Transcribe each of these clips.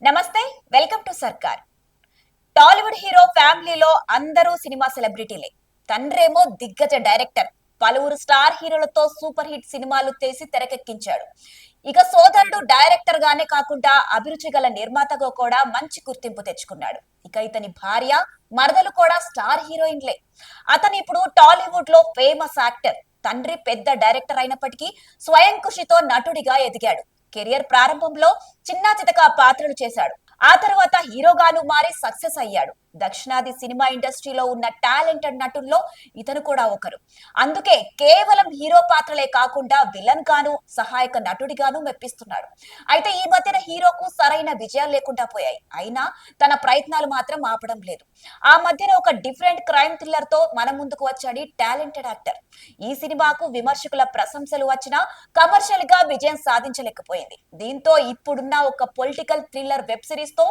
నమస్తే. Welcome to సర్కార్. Tollywood hero ఫ్యామిలీలో అందరూ సినిమా సెలబ్రిటీలే. తండ్రేమో దిగ్గజ డైరెక్టర్, పలువురు స్టార్ హీరోలతో సూపర్ హిట్ సినిమాలు తీసి తెరకెక్కించాడు. ఇక సోదరుడు డైరెక్టర్ గానే కాకుండా అభిరుచి గల నిర్మాతగా కూడా మంచి గుర్తింపు తెచ్చుకున్నాడు. ఇక ఇతని భార్య, మరదలు కూడా స్టార్ హీరోయిన్లే. అతను ఇప్పుడు టాలీవుడ్ లో ఫేమస్ యాక్టర్. తండ్రి పెద్ద డైరెక్టర్ అయినప్పటికీ స్వయం కృషితో నటుడిగా ఎదిగాడు. కెరియర్ ప్రారంభంలో చిన్నా చితకా పాత్రలు చేశాడు. ఆ తర్వాత హీరోగాను మారి సక్సెస్ అయ్యాడు. దక్షిణాది సినిమా ఇండస్ట్రీలో ఉన్న టాలెంటెడ్ నటుల్లో ఇతను కూడా ఒకరు. అందుకే కేవలం హీరో పాత్రలే కాకుండా విలన్ గాను, సహాయక నటుడిగాను మెప్పిస్తున్నాడు. అయితే ఈ మధ్యన హీరోకు సరైన విజయాలు లేకుండా పోయాయి. అయినా తన ప్రయత్నాలు మాత్రం ఆపడం లేదు. ఆ మధ్యన ఒక డిఫరెంట్ క్రైమ్ థ్రిల్లర్ తో మన ముందుకు వచ్చాడు టాలెంటెడ్ యాక్టర్. ఈ సినిమాకు విమర్శకుల ప్రశంసలు వచ్చినా కమర్షియల్ గా విజయం సాధించలేకపోయింది. దీంతో ఇప్పుడున్న ఒక పొలిటికల్ థ్రిల్లర్ వెబ్ సిరీస్ తో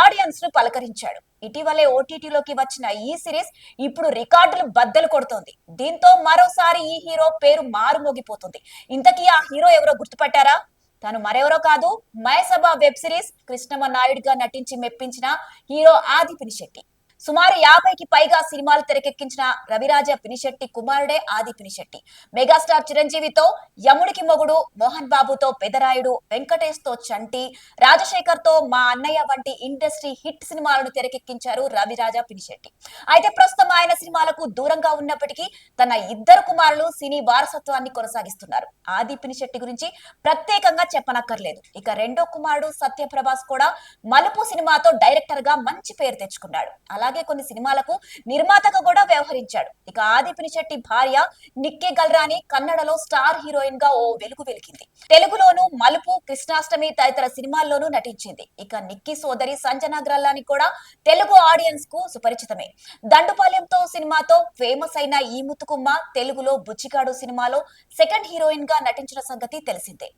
ఆడియన్స్ ను పలకరించాడు. ఇటీవలే ఓటీటీలోకి వచ్చిన ఈ సిరీస్ ఇప్పుడు రికార్డులు బద్దలు కొడుతోంది. దీంతో మరోసారి ఈ హీరో పేరు మారుమోగిపోతుంది. ఇంతకీ ఆ హీరో ఎవరో గుర్తుపట్టారా? తను మరెవరో కాదు, మయసభ వెబ్ సిరీస్ కృష్ణమ నాయుడుగా నటించి మెప్పించిన హీరో ఆది పినిశెట్టి. సుమారు 50కి పైగా సినిమాలు తెరకెక్కించిన రవిరాజ పినిశెట్టి కుమారుడే ఆది పినిశెట్టి. మెగాస్టార్ చిరంజీవితో యముడికి మొగుడు, మోహన్ బాబుతో పెదరాయుడు, వెంకటేష్ తో చంటి, రాజశేఖర్ తో మా అన్నయ్య వంటి ఇండస్ట్రీ హిట్ సినిమాలను తెరకెక్కించారు రవిరాజ పినిశెట్టి. అయితే ప్రస్తుతం ఆయన సినిమాలకు దూరంగా ఉన్నప్పటికీ తన ఇద్దరు కుమారులు సినీ వారసత్వాన్ని కొనసాగిస్తున్నారు. ఆది పినిశెట్టి గురించి ప్రత్యేకంగా చెప్పనక్కర్లేదు. ఇక రెండో కుమారుడు సత్యప్రభాస్ కూడా మలుపు సినిమాతో డైరెక్టర్ గా మంచి పేరు తెచ్చుకున్నాడు. అలాగే కొన్ని సినిమాలకు నిర్మాతగా కూడా వ్యవహరించాడు. ఇక ఆది పినిశెట్టి భార్య నిక్కి గల్రాని కన్నడలో స్టార్ హీరోయిన్ గా ఓ వెలుగు వెలిగింది. తెలుగులోను మలుపు, కృష్ణాష్టమి తదితర సినిమాల్లోనూ నటించింది. ఇక నిక్కి సోదరి సంజన గ్రల్లాని కూడా తెలుగు ఆడియన్స్ కు సుపరిచితమే. దండుపాలెంతో సినిమాతో ఫేమస్ అయిన ఈ ముతుకుమ్మ తెలుగులో బుచ్చిగాడు సినిమాలో సెకండ్ హీరోయిన్ గా నటించిన సంగతి తెలిసిందే.